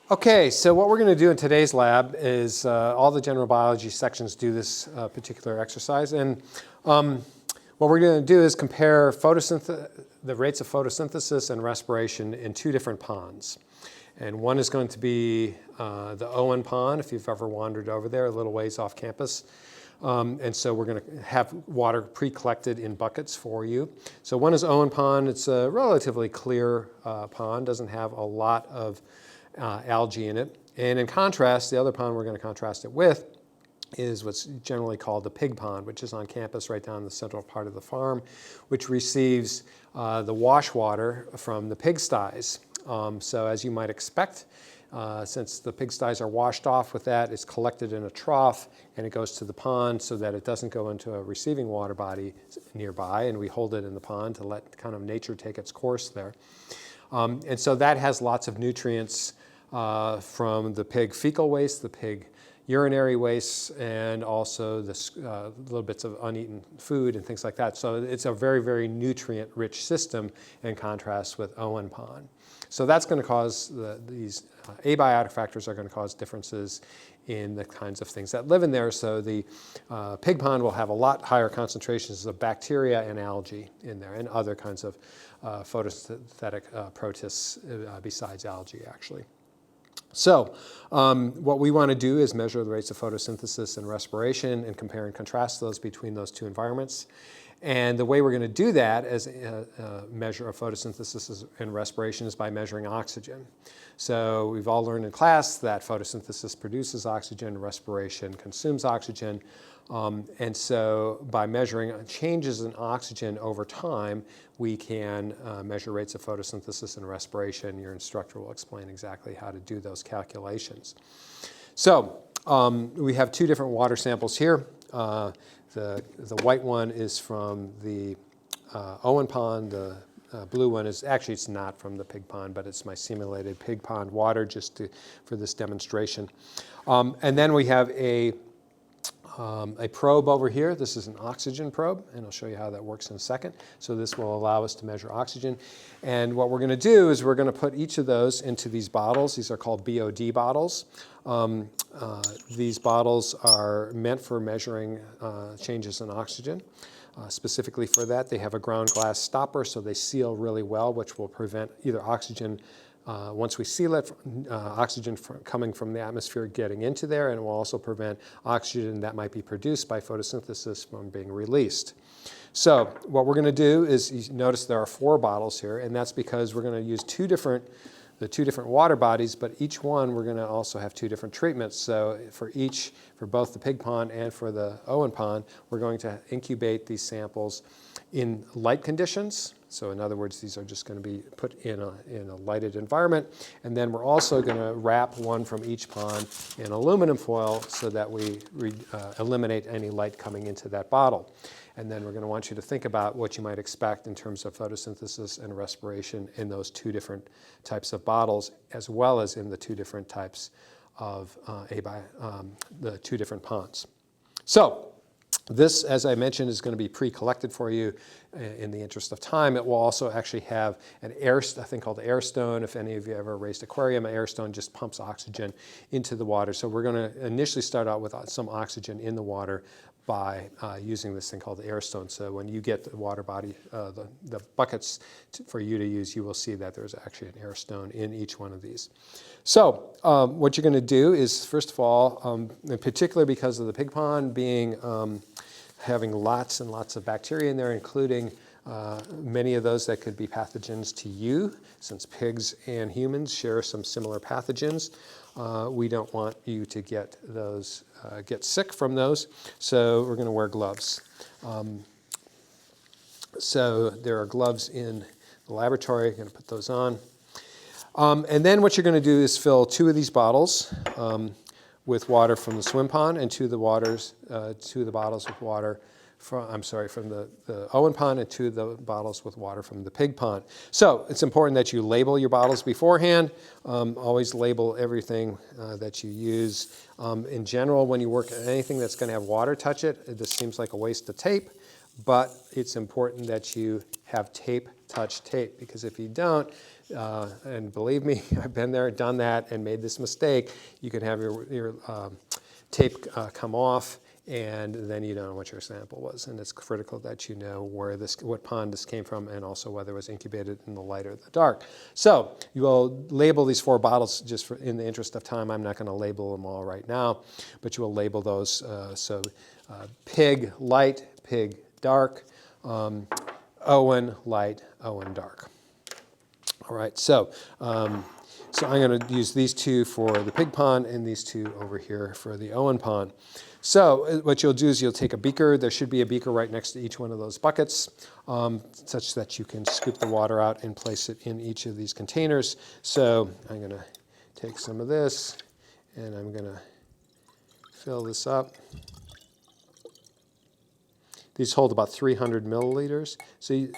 Okay, so what we're going to do in today's lab is all the general biology sections do this particular exercise. And what we're going to do is compare the rates of photosynthesis and respiration in two different ponds. And one is going to be the Owen Pond, if you've ever wandered over there, a little ways off campus. And so we're going to have water pre-collected in buckets for you. So one is Owen Pond. It's a relatively clear pond, doesn't have a lot of algae in it. And in contrast, the other pond we're going to contrast it with is what's generally called the pig pond, which is on campus right down in the central part of the farm, which receives the wash water from the pigsties. So as you might expect, since the pigsties are washed off with that, it's collected in a trough and it goes to the pond so that it doesn't go into a receiving water body nearby, and we hold it in the pond to let kind of nature take its course there. And so that has lots of nutrients from the pig fecal waste, the pig urinary waste, and also the little bits of uneaten food and things like that. So it's a very, very nutrient-rich system in contrast with Owen Pond. So that's going to cause these abiotic factors are going to cause differences in the kinds of things that live in there. So the pig pond will have a lot higher concentrations of bacteria and algae in there, and other kinds of photosynthetic protists besides algae, actually. So what we want to do is measure the rates of photosynthesis and respiration and compare and contrast those between those two environments. And the way we're going to do that as a measure of photosynthesis and respiration is by measuring oxygen. So we've all learned in class that photosynthesis produces oxygen, respiration consumes oxygen. And so by measuring changes in oxygen over time, we can measure rates of photosynthesis and respiration. Your instructor will explain exactly how to do those calculations. So we have two different water samples here. The white one is from the Owen Pond. The blue one is, actually it's not from the pig pond, but it's my simulated pig pond water just for this demonstration. And then we have a probe over here. This is an oxygen probe, and I'll show you how that works in a second. So this will allow us to measure oxygen. And what we're going to do is we're going to put each of those into these bottles. These are called BOD bottles. These bottles are meant for measuring changes in oxygen. Specifically for that, they have a ground glass stopper, so they seal really well, which will prevent either oxygen once we seal it, oxygen coming from the atmosphere getting into there, and it will also prevent oxygen that might be produced by photosynthesis from being released. So what we're going to do is, you notice there are 4 bottles here, and that's because we're going to use the two different water bodies, but each one we're going to also have 2 different treatments. So for both the pig pond and for the Owen Pond, we're going to incubate these samples in light conditions. So in other words, these are just going to be put in a lighted environment. And then we're also going to wrap one from each pond in aluminum foil so that we eliminate any light coming into that bottle. And then we're going to want you to think about what you might expect in terms of photosynthesis and respiration in those 2 different types of bottles, as well as in the 2 different types of the 2 different ponds. So this, as I mentioned, is going to be pre-collected for you in the interest of time. It will also actually have a thing called air stone. If any of you ever raised aquarium, an air stone just pumps oxygen into the water. So we're going to initially start out with some oxygen in the water by using this thing called the air stone. So when you get the water body, the buckets for you to use, you will see that there's actually an air stone in each one of these. So what you're going to do is, first of all, in particular because of the pig pond having lots and lots of bacteria in there, including many of those that could be pathogens to you, since pigs and humans share some similar pathogens. We don't want you to get sick from those, so we're going to wear gloves. So there are gloves in the laboratory. I'm going to put those on. And then what you're going to do is fill 2 of these bottles with water from the swim pond, and 2 of the bottles with water from the Owen Pond, and 2 of the bottles with water from the pig pond. So it's important that you label your bottles beforehand. Always label everything that you use. In general, when you work on anything that's going to have water touch it, this seems like a waste of tape, but it's important that you have tape touch tape, because if you don't, And believe me, I've been there, done that, and made this mistake. You can have your tape come off, and then you don't know what your sample was. And it's critical that you know what pond this came from, and also whether it was incubated in the light or the dark. So you will label these 4 bottles just in the interest of time. I'm not going to label them all right now, but you will label those. Pig light, pig dark, Owen light, Owen dark. All right, so I'm going to use these 2 for the pig pond and these 2 over here for the Owen pond. So what you'll do is you'll take a beaker. There should be a beaker right next to each one of those buckets, such that you can scoop the water out and place it in each of these containers. So I'm going to take some of this, and I'm going to fill this up. These hold about 300 milliliters. So you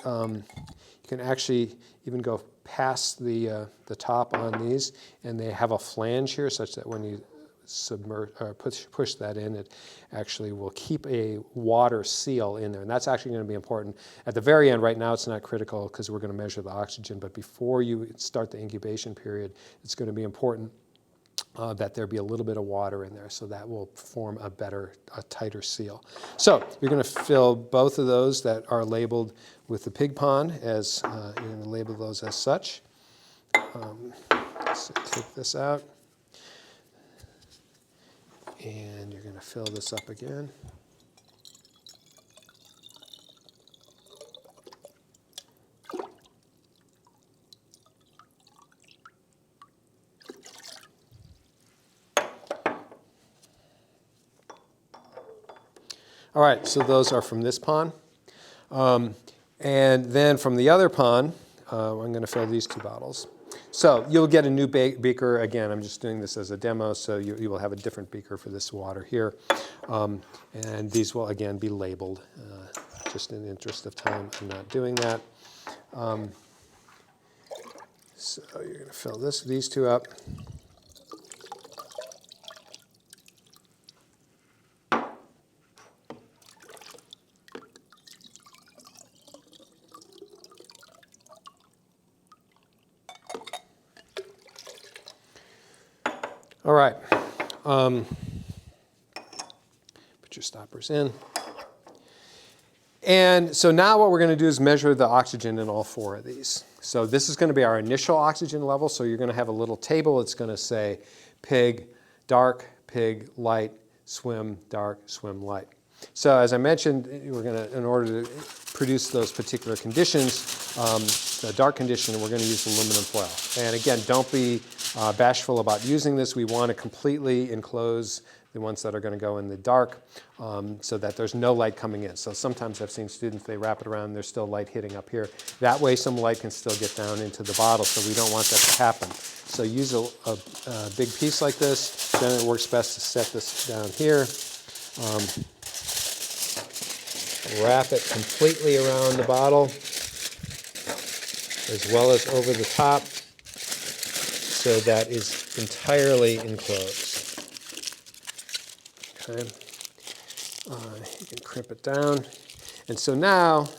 can actually even go past the top on these, and they have a flange here such that when you push that in, it actually will keep a water seal in there. And that's actually going to be important. At the very end, right now it's not critical because we're going to measure the oxygen, but before you start the incubation period, it's going to be important that there be a little bit of water in there, so that will form a tighter seal. So you're going to fill both of those that are labeled with the pig pond as, you're going to label those as such. So take this out, and you're going to fill this up again. All right, so those are from this pond. And then from the other pond, I'm going to fill these 2 bottles. So you'll get a new beaker. Again, I'm just doing this as a demo, so you will have a different beaker for this water here. And these will, again, be labeled. Just in the interest of time, I'm not doing that. So you're going to fill these 2 up. All right, put your stoppers in. And so now what we're going to do is measure the oxygen in all 4 of these. So this is going to be our initial oxygen level. So you're going to have a little table. It's going to say pig dark, pig light, swim dark, swim light. So as I mentioned, we're going to, in order to produce those particular conditions, the dark condition, we're going to use aluminum foil. And again, don't be bashful about using this. We want to completely enclose the ones that are going to go in the dark so that there's no light coming in. So sometimes I've seen students, they wrap it around, and there's still light hitting up here. That way some light can still get down into the bottle, so we don't want that to happen. So use a big piece like this. Then it works best to set this down here. Wrap it completely around the bottle, as well as over the top, so that is entirely enclosed. Okay, you can crimp it down. And so now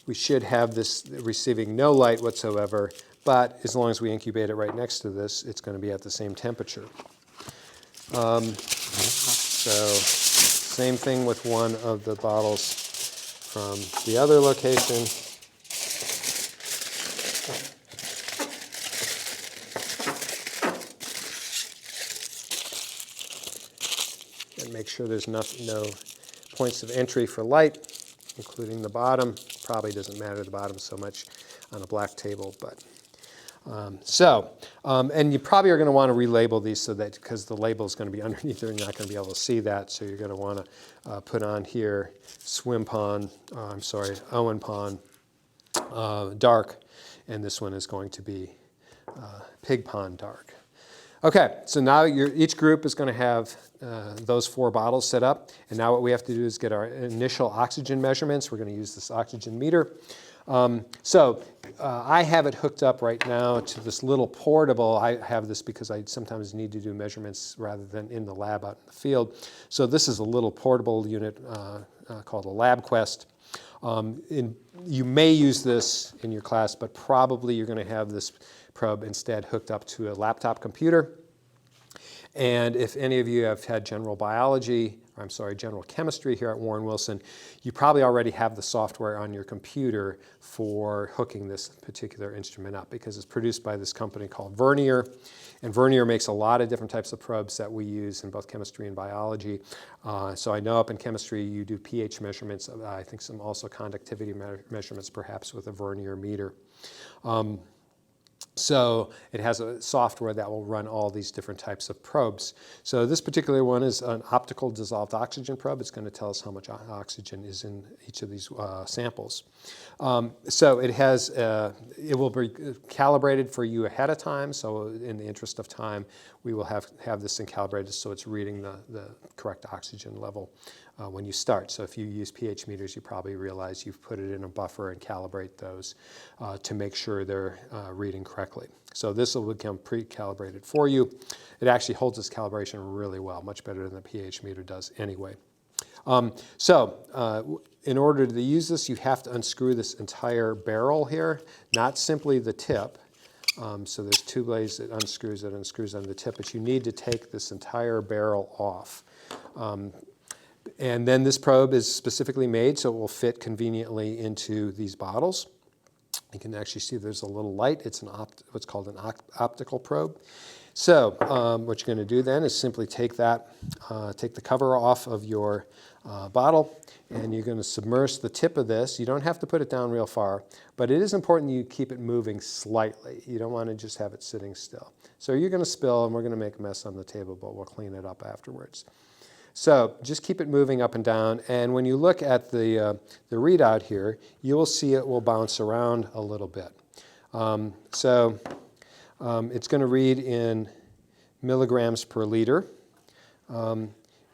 we should have this receiving no light whatsoever, but as long as we incubate it right next to this, it's going to be at the same temperature. So same thing with one of the bottles from the other location. And make sure there's no points of entry for light, including the bottom. Probably doesn't matter the bottom so much on a black table, but and you probably are going to want to relabel these so that, because the label is going to be underneath, they're not going to be able to see that. So you're going to want to put on here Owen pond dark, and this one is going to be pig pond dark. Okay, so now each group is going to have those 4 bottles set up, and now what we have to do is get our initial oxygen measurements. We're going to use this oxygen meter. I have it hooked up right now to this little portable. I have this because I sometimes need to do measurements rather than in the lab out in the field. So this is a little portable unit called a LabQuest. You may use this in your class, but probably you're going to have this probe instead hooked up to a laptop computer. And if any of you have had general chemistry here at Warren Wilson, you probably already have the software on your computer for hooking this particular instrument up, because it's produced by this company called Vernier. And Vernier makes a lot of different types of probes that we use in both chemistry and biology. So I know up in chemistry you do pH measurements, I think some also conductivity measurements perhaps with a Vernier meter. So it has a software that will run all these different types of probes. So this particular one is an optical dissolved oxygen probe. It's going to tell us how much oxygen is in each of these samples. So it will be calibrated for you ahead of time. So in the interest of time, we will have this thing calibrated so it's reading the correct oxygen level when you start. So if you use pH meters, you probably realize you've put it in a buffer and calibrate those to make sure they're reading correctly. So this will become pre-calibrated for you. It actually holds its calibration really well, much better than the pH meter does anyway. In order to use this, you have to unscrew this entire barrel here, not simply the tip. So there's two blades that unscrews on the tip, but you need to take this entire barrel off. And then this probe is specifically made so it will fit conveniently into these bottles. You can actually see there's a little light. It's what's called an optical probe. So what you're going to do then is simply take the cover off of your bottle, and you're going to submerge the tip of this. You don't have to put it down real far, but it is important you keep it moving slightly. You don't want to just have it sitting still. So you're going to spill, and we're going to make a mess on the table, but we'll clean it up afterwards. So just keep it moving up and down, and when you look at the readout here, you will see it will bounce around a little bit. It's going to read in milligrams per liter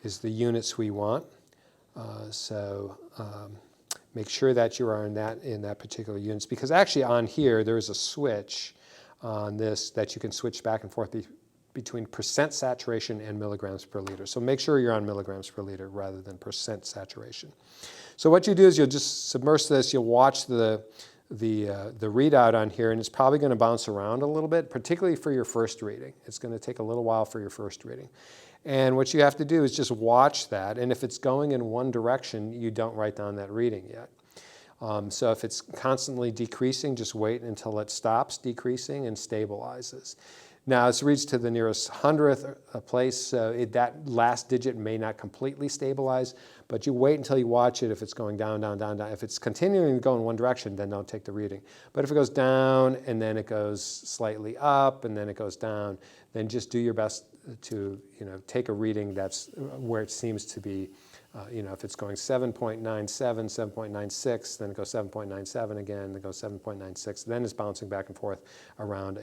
is the units we want. Make sure that you are in that particular units, because actually on here there is a switch on this that you can switch back and forth between percent saturation and milligrams per liter. So make sure you're on milligrams per liter rather than percent saturation. So what you do is you'll just submerge this, you'll watch the readout on here, and it's probably going to bounce around a little bit, particularly for your first reading. It's going to take a little while for your first reading. And what you have to do is just watch that, and if it's going in one direction, you don't write down that reading yet. So if it's constantly decreasing, just wait until it stops decreasing and stabilizes. Now, this reads to the nearest hundredth place, so that last digit may not completely stabilize, but you wait until you watch it if it's going down, down, down, down. If it's continuing to go in one direction, then don't take the reading. But if it goes down, and then it goes slightly up, and then it goes down, then just do your best to take a reading that's where it seems to be. If it's going 7.97, 7.96, then it goes 7.97 again, then it goes 7.96, then it's bouncing back and forth around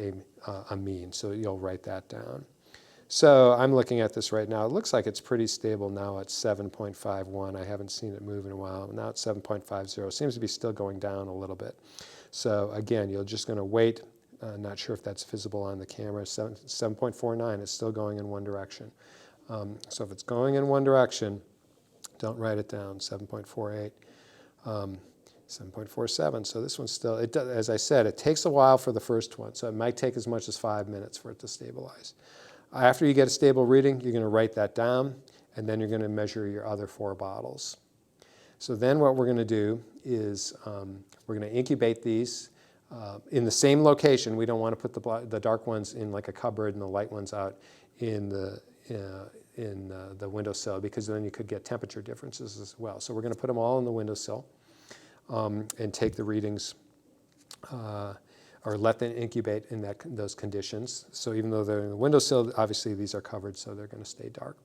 a mean. So you'll write that down. So I'm looking at this right now. It looks like it's pretty stable now at 7.51. I haven't seen it move in a while. Now it's 7.50. It seems to be still going down a little bit. So again, you're just going to wait. Not sure if that's visible on the camera. 7.49 is still going in one direction. So if it's going in one direction, don't write it down. 7.48, 7.47. So this one's still, as I said, it takes a while for the first one. So it might take as much as 5 minutes for it to stabilize. After you get a stable reading, you're going to write that down, and then you're going to measure your other 4 bottles. So then what we're going to do is we're going to incubate these in the same location. We don't want to put the dark ones in like a cupboard and the light ones out in the windowsill, because then you could get temperature differences as well. So we're going to put them all in the windowsill and take the readings or let them incubate in those conditions. So even though they're in the windowsill, obviously these are covered, so they're going to stay dark.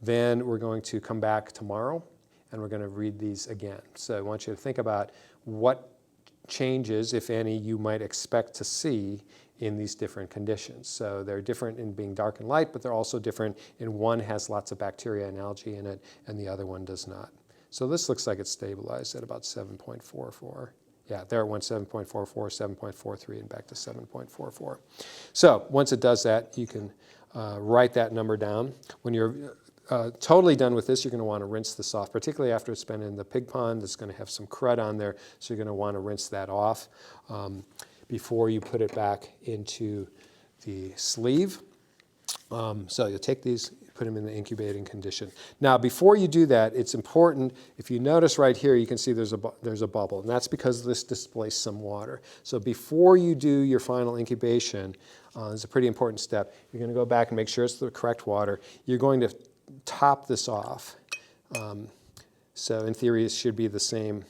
Then we're going to come back tomorrow, and we're going to read these again. So I want you to think about what changes, if any, you might expect to see in these different conditions. So they're different in being dark and light, but they're also different in one has lots of bacteria and algae in it, and the other one does not. So this looks like it's stabilized at about 7.44. Yeah, there it went 7.44, 7.43, and back to 7.44. So once it does that, you can write that number down. When you're totally done with this, you're going to want to rinse this off, particularly after it's been in the pig pond. It's going to have some crud on there, so you're going to want to rinse that off before you put it back into the sleeve. So you'll take these, put them in the incubating condition. Now, before you do that, it's important, if you notice right here, you can see there's a bubble, and that's because this displaced some water. So before you do your final incubation, it's a pretty important step. You're going to go back and make sure it's the correct water. You're going to top this off. So in theory, it should be the same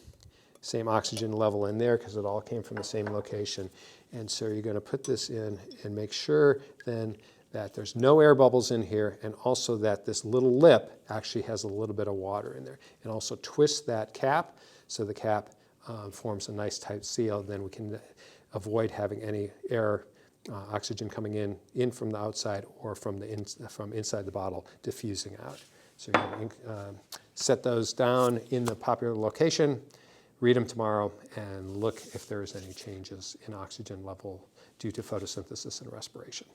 oxygen level in there because it all came from the same location. And so you're going to put this in and make sure then that there's no air bubbles in here, and also that this little lip actually has a little bit of water in there. And also twist that cap so the cap forms a nice tight seal. Then we can avoid having any air, oxygen coming in from the outside or from inside the bottle diffusing out. So you're going to set those down in the popular location, read them tomorrow, and look if there's any changes in oxygen level due to photosynthesis and respiration.